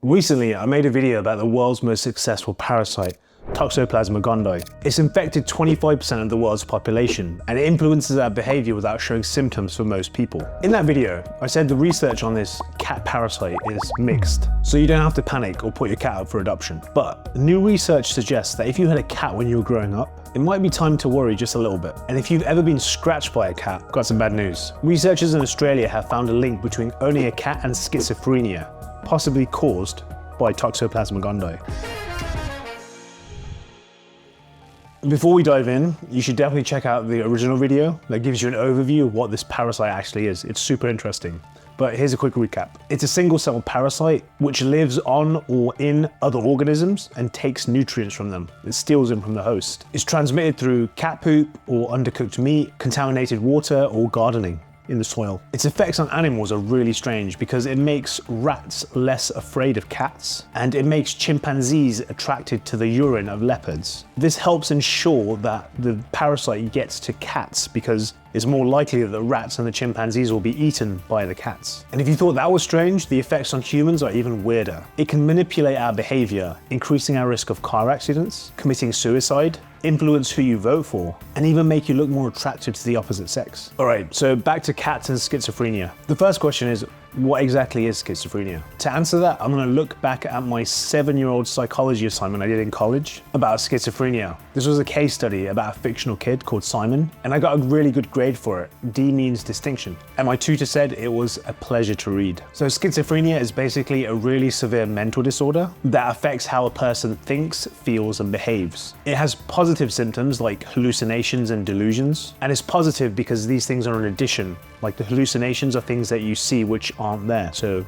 Recently, I made a video about the world's most successful parasite, Toxoplasma gondii. It's infected 25% of the world's population, and it influences our behavior without showing symptoms for most people. In that video, I said the research on this cat parasite is mixed, so you don't have to panic or put your cat up for adoption. But new research suggests that if you had a cat when you were growing up, it might be time to worry just a little bit. And if you've ever been scratched by a cat, I've got some bad news. Researchers in Australia have found a link between owning a cat and schizophrenia, possibly caused by Toxoplasma gondii. Before we dive in, you should definitely check out the original video that gives you an overview of what this parasite actually is. It's super interesting. But here's a quick recap. It's a single-cell parasite which lives on or in other organisms and takes nutrients from them. It steals them from the host. It's transmitted through cat poop or undercooked meat, contaminated water, or gardening in the soil. Its effects on animals are really strange because it makes rats less afraid of cats, and it makes chimpanzees attracted to the urine of leopards. This helps ensure that the parasite gets to cats because it's more likely that the rats and the chimpanzees will be eaten by the cats. And if you thought that was strange, the effects on humans are even weirder. It can manipulate our behavior, increasing our risk of car accidents, committing suicide, influence who you vote for, and even make you look more attracted to the opposite sex. Alright, so back to cats and schizophrenia. The first question is, what exactly is schizophrenia? To answer that, I'm going to look back at my 7-year-old psychology assignment I did in college about schizophrenia. This was a case study about a fictional kid called Simon, and I got a really good grade for it. D means distinction. And my tutor said it was a pleasure to read. So schizophrenia is basically a really severe mental disorder that affects how a person thinks, feels, and behaves. It has positive symptoms like hallucinations and delusions, and it's positive because these things are an addition. Like the hallucinations are things that you see which aren't there, so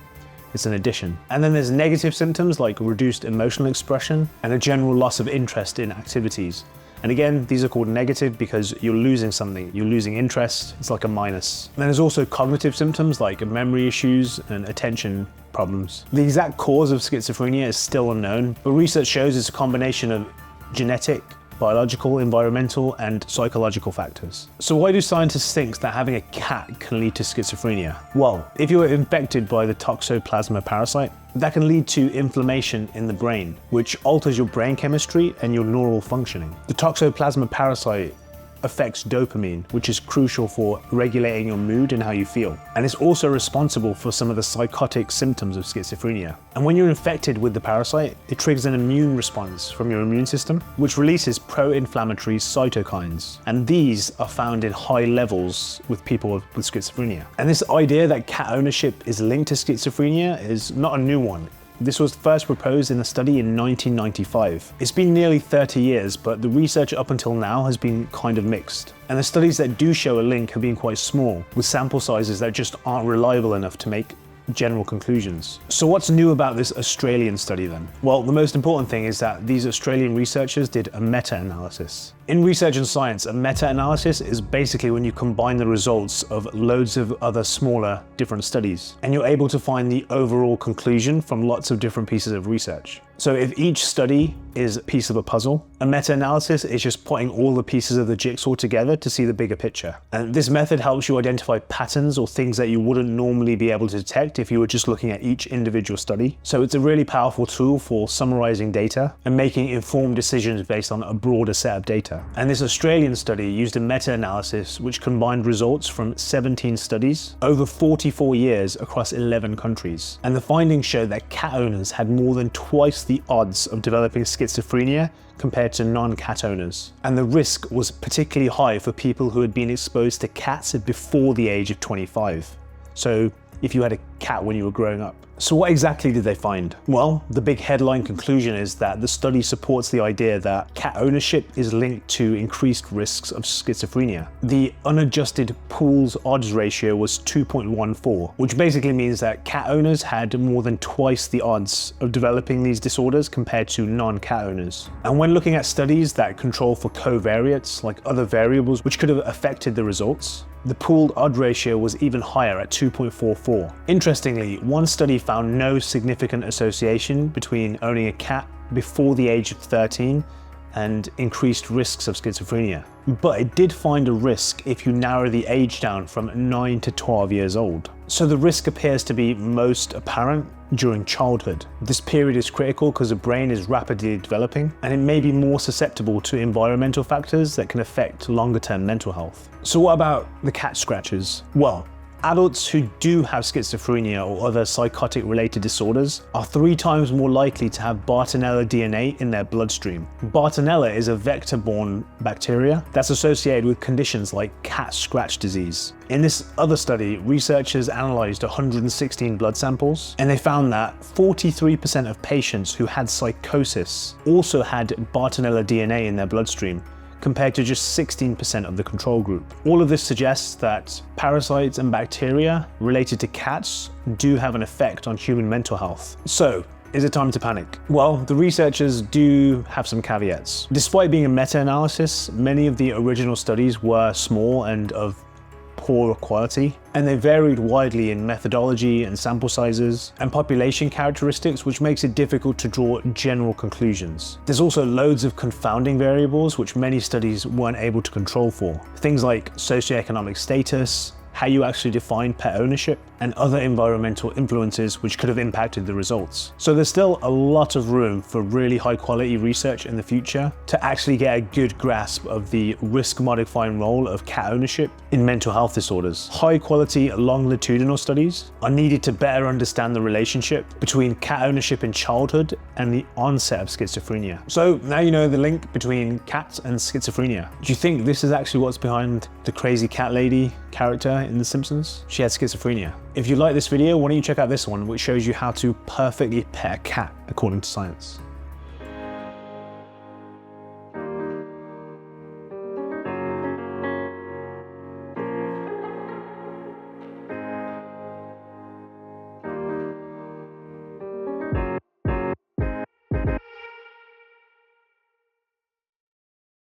it's an addition. And then there's negative symptoms like reduced emotional expression and a general loss of interest in activities. And again, these are called negative because you're losing something, you're losing interest, it's like a minus. And then there's also cognitive symptoms like memory issues and attention problems. The exact cause of schizophrenia is still unknown, but research shows it's a combination of genetic, biological, environmental, and psychological factors. So why do scientists think that having a cat can lead to schizophrenia? Well, if you are infected by the Toxoplasma parasite, that can lead to inflammation in the brain, which alters your brain chemistry and your neural functioning. The Toxoplasma parasite affects dopamine, which is crucial for regulating your mood and how you feel. And it's also responsible for some of the psychotic symptoms of schizophrenia. And when you're infected with the parasite, it triggers an immune response from your immune system, which releases pro-inflammatory cytokines. And these are found in high levels with people with schizophrenia. And this idea that cat ownership is linked to schizophrenia is not a new one. This was first proposed in a study in 1995. It's been nearly 30 years, but the research up until now has been kind of mixed. And the studies that do show a link have been quite small, with sample sizes that just aren't reliable enough to make general conclusions. So what's new about this Australian study then? Well, the most important thing is that these Australian researchers did a meta-analysis. In research and science, a meta-analysis is basically when you combine the results of loads of other smaller different studies, and you're able to find the overall conclusion from lots of different pieces of research. So if each study is a piece of a puzzle, a meta-analysis is just putting all the pieces of the jigsaw together to see the bigger picture. And this method helps you identify patterns or things that you wouldn't normally be able to detect if you were just looking at each individual study. So it's a really powerful tool for summarizing data and making informed decisions based on a broader set of data. And this Australian study used a meta-analysis which combined results from 17 studies over 44 years across 11 countries. And the findings showed that cat owners had more than twice the odds of developing schizophrenia compared to non-cat owners. And the risk was particularly high for people who had been exposed to cats before the age of 25. So if you had a cat when you were growing up. So what exactly did they find? Well, the big headline conclusion is that the study supports the idea that cat ownership is linked to increased risks of schizophrenia. The unadjusted pool's odds ratio was 2.14, which basically means that cat owners had more than twice the odds of developing these disorders compared to non-cat owners. And when looking at studies that control for covariates, like other variables which could have affected the results, the pooled odd ratio was even higher at 2.44. Interestingly, one study found no significant association between owning a cat before the age of 13 and increased risks of schizophrenia. But it did find a risk if you narrow the age down from 9 to 12 years old. So the risk appears to be most apparent during childhood. This period is critical because the brain is rapidly developing and it may be more susceptible to environmental factors that can affect longer-term mental health. So what about the cat scratches? Well, adults who do have schizophrenia or other psychotic-related disorders are 3 times more likely to have Bartonella DNA in their bloodstream. Bartonella is a vector-borne bacteria that's associated with conditions like cat scratch disease. In this other study, researchers analyzed 116 blood samples, and they found that 43% of patients who had psychosis also had Bartonella DNA in their bloodstream, compared to just 16% of the control group. All of this suggests that parasites and bacteria related to cats do have an effect on human mental health. So, is it time to panic? Well, the researchers do have some caveats. Despite being a meta-analysis, many of the original studies were small and of poor quality, and they varied widely in methodology and sample sizes and population characteristics, which makes it difficult to draw general conclusions. There's also loads of confounding variables which many studies weren't able to control for. Things like socioeconomic status, how you actually define pet ownership, and other environmental influences which could have impacted the results. So there's still a lot of room for really high quality research in the future to actually get a good grasp of the risk modifying role of cat ownership in mental health disorders. High quality longitudinal studies are needed to better understand the relationship between cat ownership in childhood and the onset of schizophrenia. So now you know the link between cats and schizophrenia. Do you think this is actually what's behind the crazy cat lady character in The Simpsons? She had schizophrenia. If you like this video, why don't you check out this one, which shows you how to perfectly pet a cat according to science.